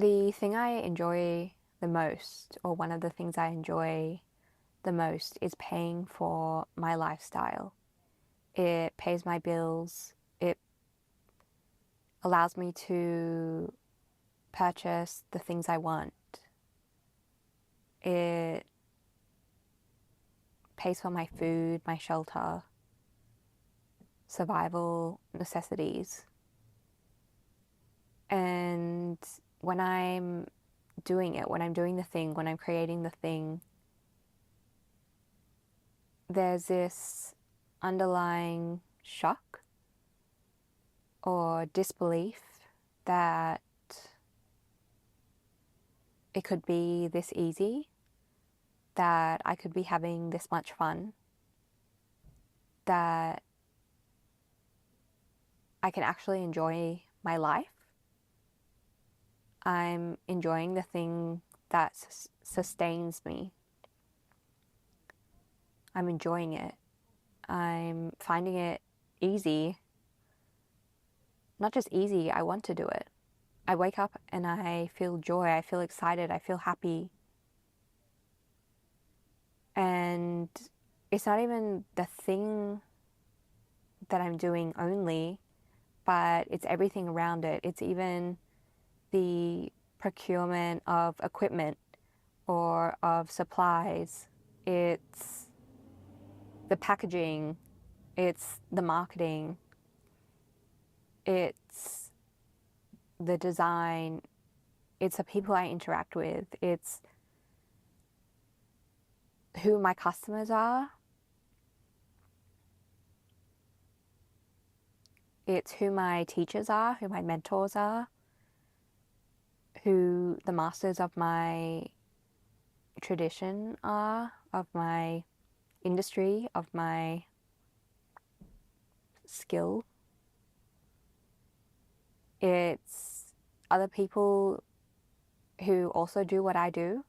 The thing I enjoy the most, or one of the things I enjoy the most, is paying for my lifestyle. It pays my bills. It allows me to purchase the things I want. It pays for my food, my shelter, survival necessities. And when I'm doing it, when I'm doing the thing, when I'm creating the thing, there's this underlying shock or disbelief that it could be this easy, that I could be having this much fun, that I can actually enjoy my life. I'm enjoying the thing that sustains me. I'm enjoying it. I'm finding it easy. Not just easy, I want to do it. I wake up and I feel joy, I feel excited, I feel happy. And it's not even the thing that I'm doing only, but it's everything around it. It's even the procurement of equipment or of supplies. It's the packaging. It's the marketing. It's the design. It's the people I interact with. It's who my customers are. It's who my teachers are, who my mentors are, who the masters of my tradition are, of my industry, of my skill. It's other people who also do what I do.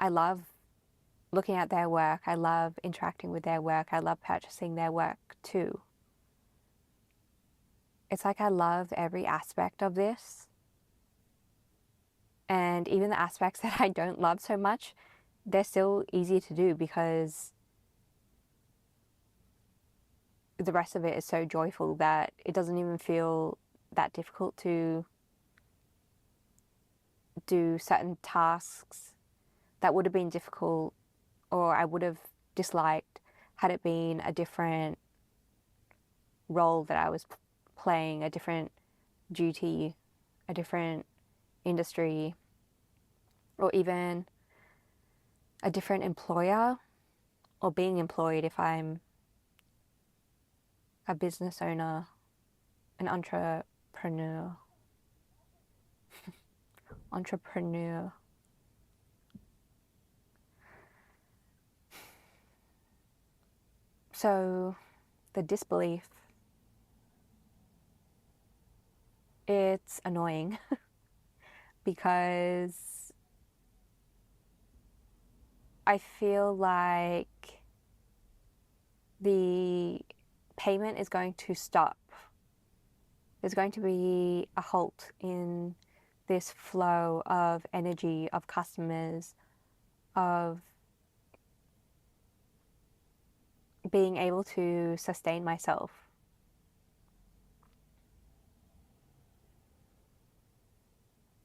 I love looking at their work. I love interacting with their work. I love purchasing their work too. It's like I love every aspect of this. And even the aspects that I don't love so much, they're still easy to do because the rest of it is so joyful that it doesn't even feel that difficult to do certain tasks that would have been difficult or I would have disliked had it been a different role that I was playing, a different duty, a different industry, or even a different employer, or being employed if I'm a business owner, an entrepreneur. Entrepreneur. So the disbelief, it's annoying because I feel like the payment is going to stop. There's going to be a halt in this flow of energy, of customers, of being able to sustain myself.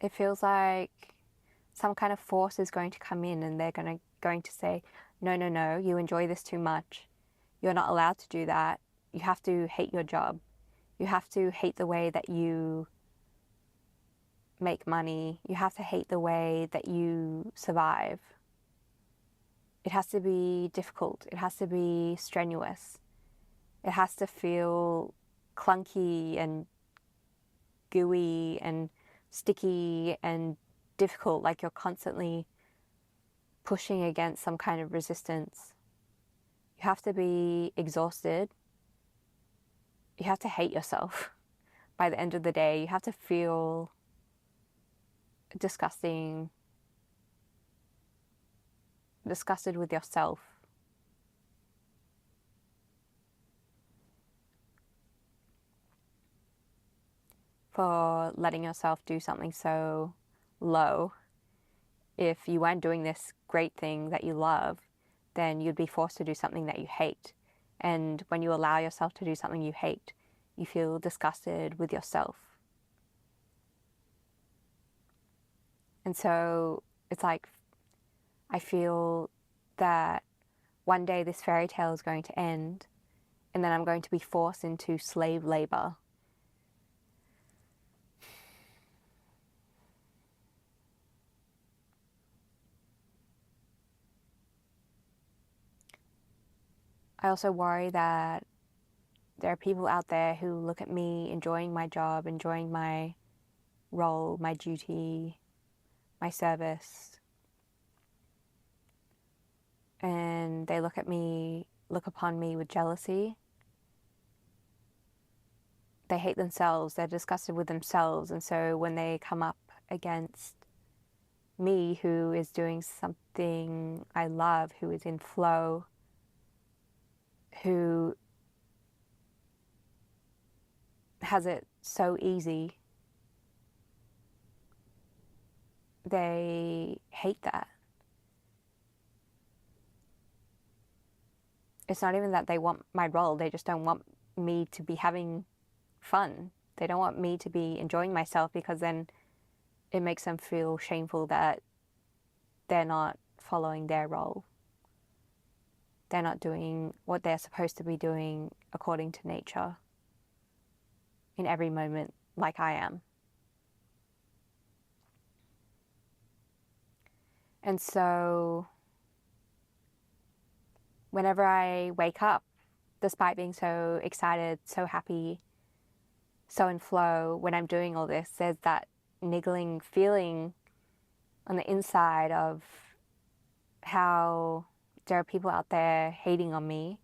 It feels like some kind of force is going to come in and they're going to say, no, you enjoy this too much. You're not allowed to do that. You have to hate your job. You have to hate the way that you make money. You have to hate the way that you survive. It has to be difficult. It has to be strenuous. It has to feel clunky and gooey and sticky and difficult, like you're constantly pushing against some kind of resistance. You have to be exhausted. You have to hate yourself by the end of the day. You have to feel disgusted with yourself. for letting yourself do something so low. If you weren't doing this great thing that you love, then you'd be forced to do something that you hate. And when you allow yourself to do something you hate, you feel disgusted with yourself. And so it's like, I feel that one day this fairy tale is going to end, and then I'm going to be forced into slave labor. I also worry that there are people out there who look at me enjoying my job, enjoying my role, my duty, my service, and they look upon me with jealousy. They hate themselves, they're disgusted with themselves, and so when they come up against me, who is doing something I love, who is in flow, who has it so easy, they hate that. It's not even that they want my role, they just don't want me to be having fun. They don't want me to be enjoying myself, because then it makes them feel shameful that they're not following their role. They're not doing what they're supposed to be doing according to nature in every moment like I am. And so whenever I wake up, despite being so excited, so happy, so in flow, when I'm doing all this, there's that niggling feeling on the inside of how there are people out there hating on me.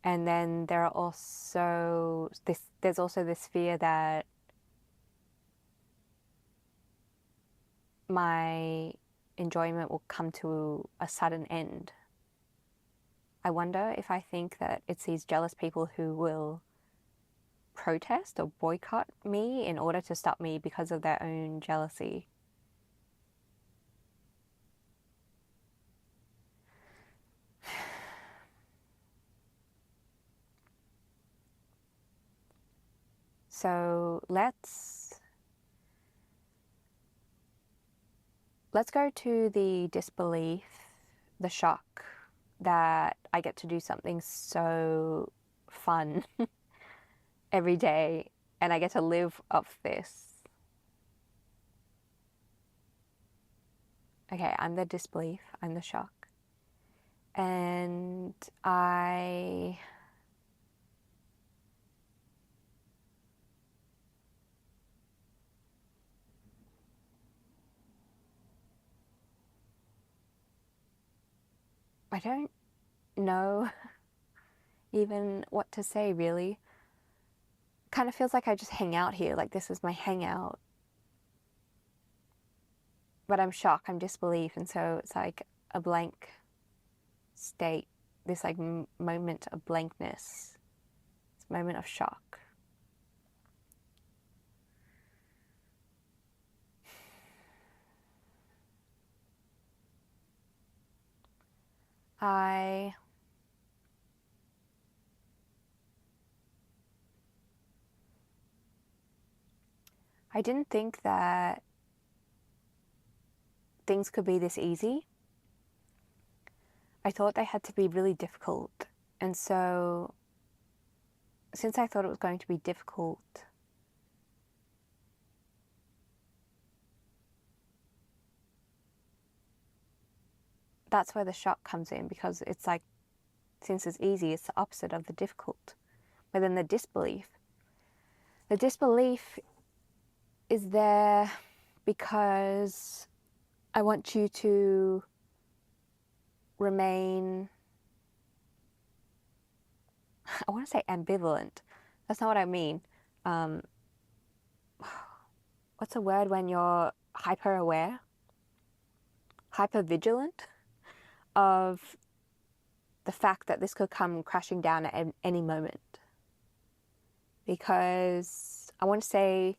And then there's also this fear that my enjoyment will come to a sudden end. I wonder if I think that it's these jealous people who will protest or boycott me in order to stop me because of their own jealousy. So let's go to the disbelief, the shock that I get to do something so fun every day, and I get to live off this. Okay, I'm the disbelief, I'm the shock. And I don't know even what to say, really. Kind of feels like I just hang out here, like this is my hangout. But I'm shocked, I'm disbelief, and so it's like a blank state, this like moment of blankness, this moment of shock. I didn't think that things could be this easy. I thought they had to be really difficult. And so, since I thought it was going to be difficult, that's where the shock comes in, because it's like, since it's easy, it's the opposite of the difficult. But then the disbelief is there because I want you to remain, I want to say ambivalent. That's not what I mean. What's a word when you're hyper-aware? Hyper-vigilant of the fact that this could come crashing down at any moment. Because I want to say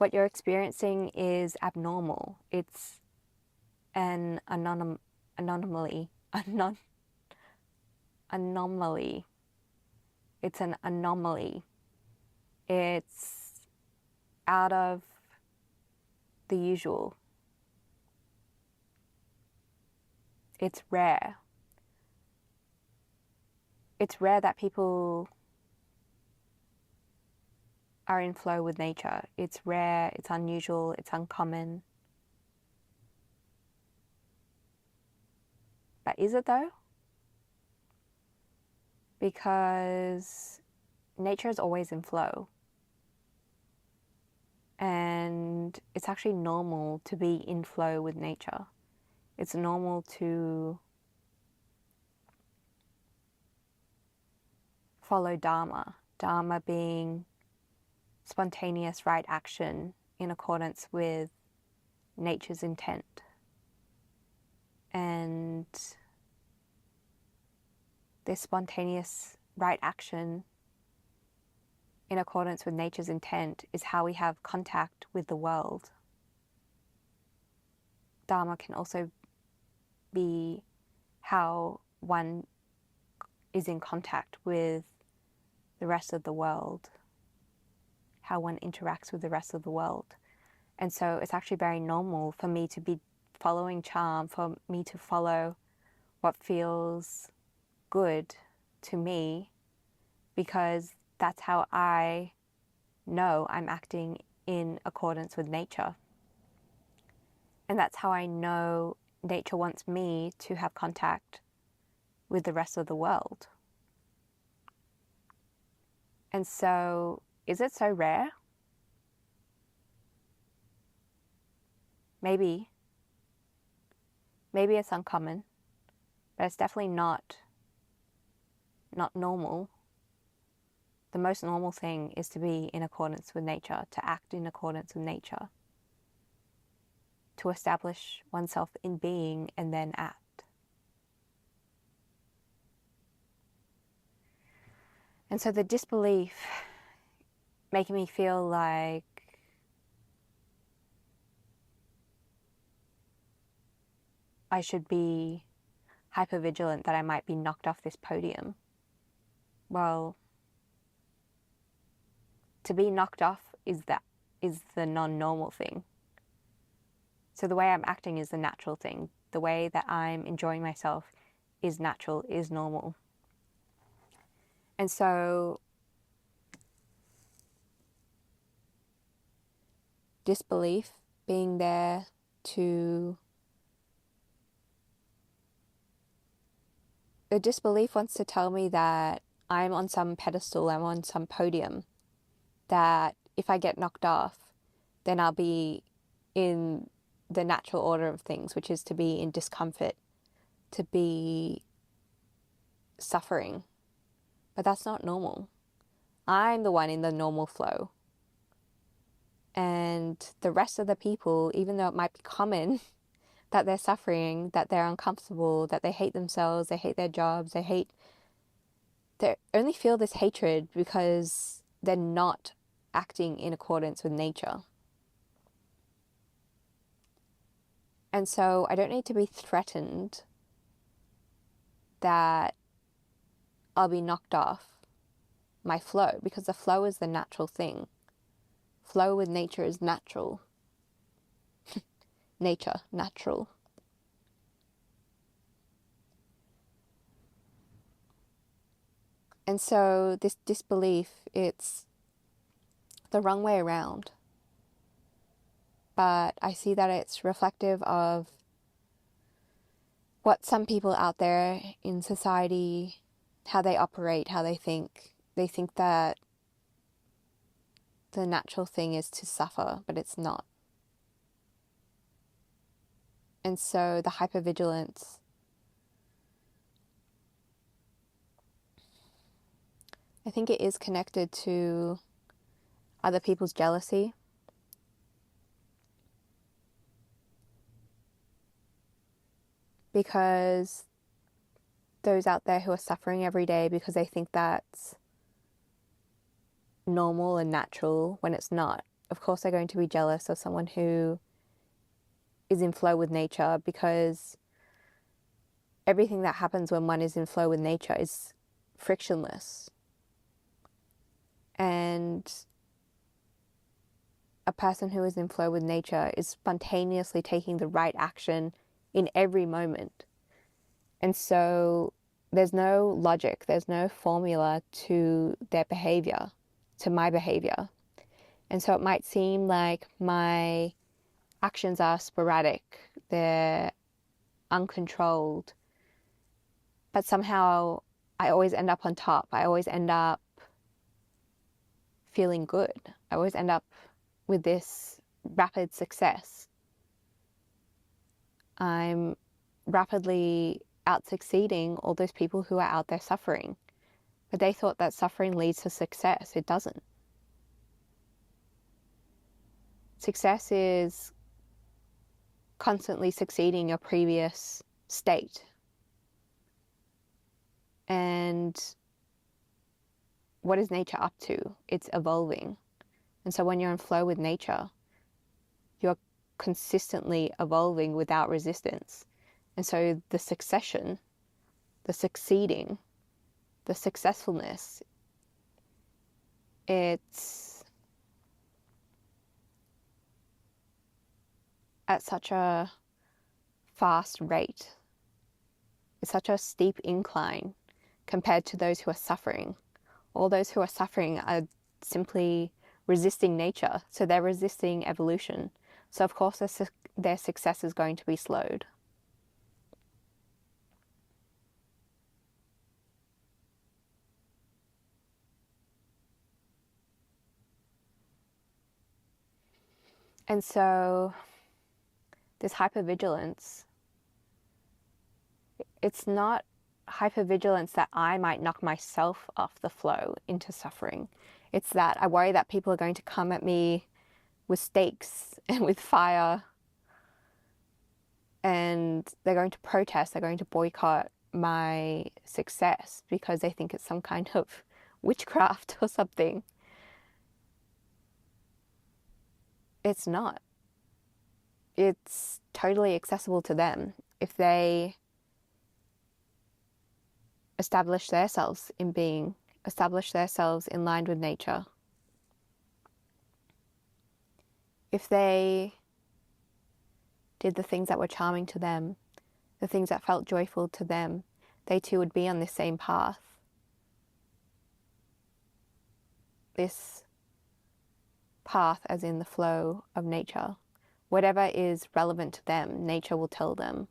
what you're experiencing is abnormal. It's an anomaly. Anomaly. It's an anomaly. It's out of the usual. It's rare. It's rare that people are in flow with nature. It's rare, it's unusual, it's uncommon. But is it though? Because nature is always in flow. And it's actually normal to be in flow with nature. It's normal to follow dharma. Dharma being spontaneous right action in accordance with nature's intent. And this spontaneous right action in accordance with nature's intent is how we have contact with the world. Dharma can also be how one is in contact with the rest of the world, how one interacts with the rest of the world. And so it's actually very normal for me to be following charm, for me to follow what feels good to me, because that's how I know I'm acting in accordance with nature. And that's how I know nature wants me to have contact with the rest of the world. And so, is it so rare? Maybe. Maybe it's uncommon, but it's definitely not normal. The most normal thing is to be in accordance with nature, to act in accordance with nature, to establish oneself in being and then act. And so the disbelief making me feel like I should be hypervigilant, that I might be knocked off this podium. Well, to be knocked off is the non-normal thing. So the way I'm acting is the natural thing. The way that I'm enjoying myself is natural, is normal. And so disbelief being there to... The disbelief wants to tell me that I'm on some pedestal, I'm on some podium, that if I get knocked off, then I'll be in the natural order of things, which is to be in discomfort, to be suffering. But that's not normal. I'm the one in the normal flow. And the rest of the people, even though it might be common that they're suffering, that they're uncomfortable, that they hate themselves, they hate their jobs, they only feel this hatred because they're not acting in accordance with nature. And so I don't need to be threatened that I'll be knocked off my flow, because the flow is the natural thing. Flow with nature is natural. Nature, natural. And so this disbelief, it's the wrong way around. But I see that it's reflective of what some people out there in society, how they operate, how they think. They think that the natural thing is to suffer, but it's not. And so the hypervigilance, I think it is connected to other people's jealousy. Because those out there who are suffering every day because they think that's normal and natural when it's not. of course they're going to be jealous of someone who is in flow with nature, because everything that happens when one is in flow with nature is frictionless. And a person who is in flow with nature is spontaneously taking the right action in every moment. And so there's no logic, there's no formula to their behavior, to my behavior. And so it might seem like my actions are sporadic, they're uncontrolled, but somehow I always end up on top. I always end up feeling good. I always end up with this rapid success. I'm rapidly out succeeding all those people who are out there suffering. But they thought that suffering leads to success. It doesn't. Success is constantly succeeding your previous state. And what is nature up to? It's evolving. And so when you're in flow with nature, you're consistently evolving without resistance. And so the succession, the succeeding, the successfulness, it's at such a fast rate. It's such a steep incline compared to those who are suffering. All those who are suffering are simply resisting nature. So they're resisting evolution. So of course their success is going to be slowed. And so this hypervigilance, it's not hypervigilance that I might knock myself off the flow into suffering. It's that I worry that people are going to come at me with stakes and with fire, and they're going to protest, they're going to boycott my success because they think it's some kind of witchcraft or something. It's not. It's totally accessible to them if they establish themselves in being, establish themselves in line with nature. If they did the things that were charming to them, the things that felt joyful to them, they too would be on this same path. This path as in the flow of nature. Whatever is relevant to them, nature will tell them.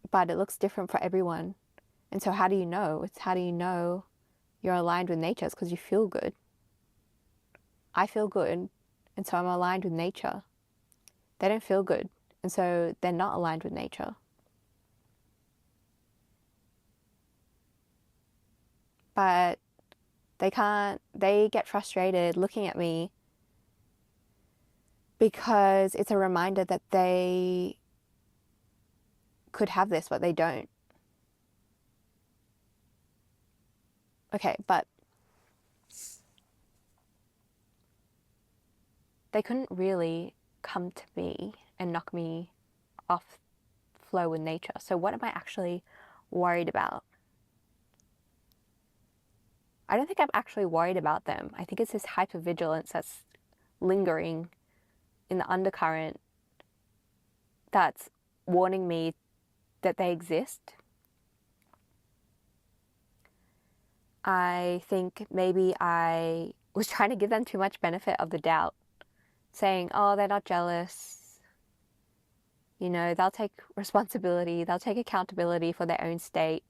But it looks different for everyone. And so how do you know? It's how do you know you're aligned with nature? It's because you feel good. I feel good, and so I'm aligned with nature. They don't feel good, and so they're not aligned with nature. But they get frustrated looking at me because it's a reminder that they could have this, but they don't. Okay, but they couldn't really come to me and knock me off flow with nature. So what am I actually worried about? I don't think I'm actually worried about them. I think it's this hypervigilance that's lingering in the undercurrent that's warning me that they exist. I think maybe I was trying to give them too much benefit of the doubt, saying, oh, they're not jealous. You know, they'll take responsibility, they'll take accountability for their own state.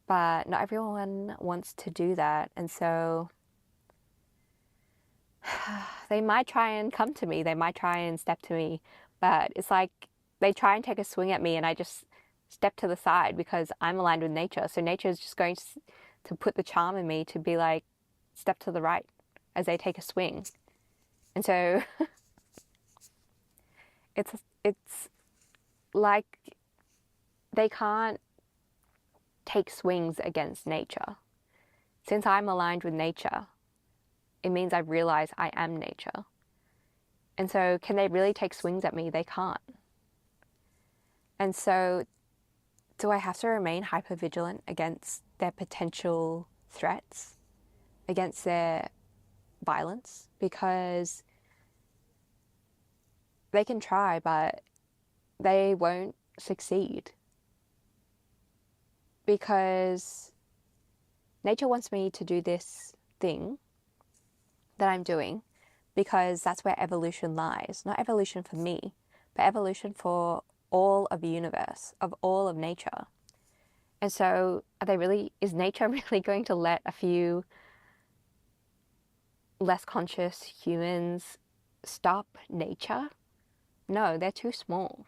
But not everyone wants to do that. And so they might try and come to me, they might try and step to me, but it's like they try and take a swing at me and I just step to the side because I'm aligned with nature. So nature is just going to put the charm in me to be like, step to the right as they take a swing. And so it's like they can't take swings against nature. Since I'm aligned with nature, it means I realize I am nature. And so can they really take swings at me? They can't. And so do I have to remain hypervigilant against their potential threats, against their violence? Because they can try, but they won't succeed. Because nature wants me to do this thing that I'm doing because that's where evolution lies. Not evolution for me, but evolution for all of the universe, of all of nature. And so is nature really going to let a few less conscious humans stop nature? No, they're too small.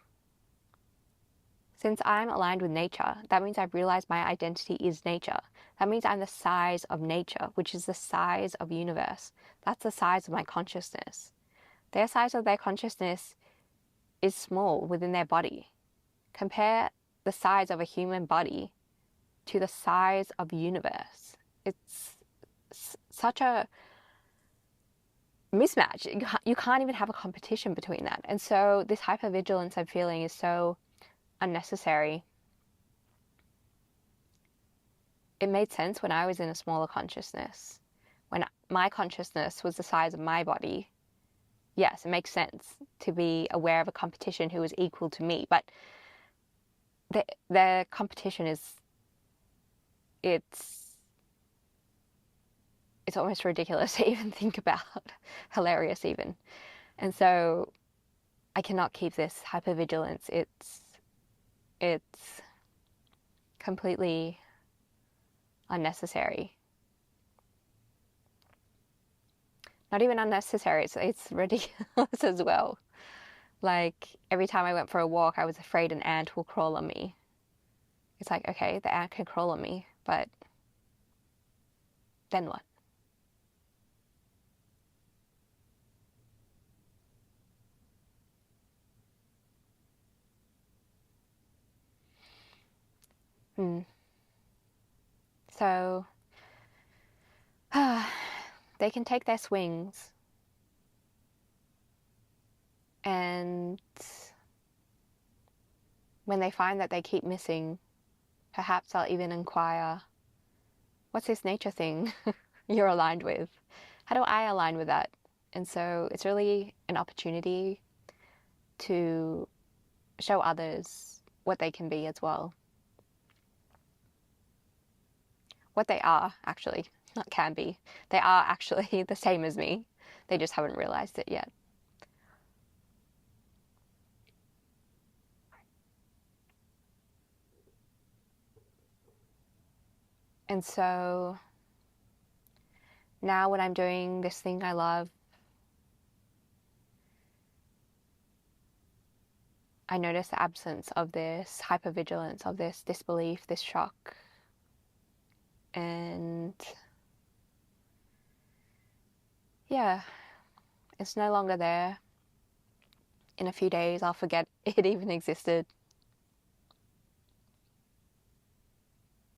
Since I'm aligned with nature, that means I've realized my identity is nature. That means I'm the size of nature, which is the size of universe. That's the size of my consciousness. Their size of their consciousness is small within their body. Compare the size of a human body to the size of universe. It's such a mismatch. You can't even have a competition between that. And so this hypervigilance I'm feeling is so unnecessary. It made sense when I was in a smaller consciousness. When my consciousness was the size of my body, yes, it makes sense to be aware of a competition who is equal to me. But the competition it's almost ridiculous to even think about. Hilarious even. And so I cannot keep this hypervigilance. It's completely unnecessary. Not even unnecessary, it's ridiculous as well. Like, every time I went for a walk, I was afraid an ant will crawl on me. It's like, okay, the ant can crawl on me, but then what? So, they can take their swings, and when they find that they keep missing, perhaps I'll even inquire, what's this nature thing you're aligned with? How do I align with that? And so it's really an opportunity to show others what they can be as well. What they are, actually, not can be. They are actually the same as me. They just haven't realized it yet. And so now when I'm doing this thing I love, I notice the absence of this hypervigilance, of this disbelief, this shock. And yeah, it's no longer there. In a few days, I'll forget it even existed.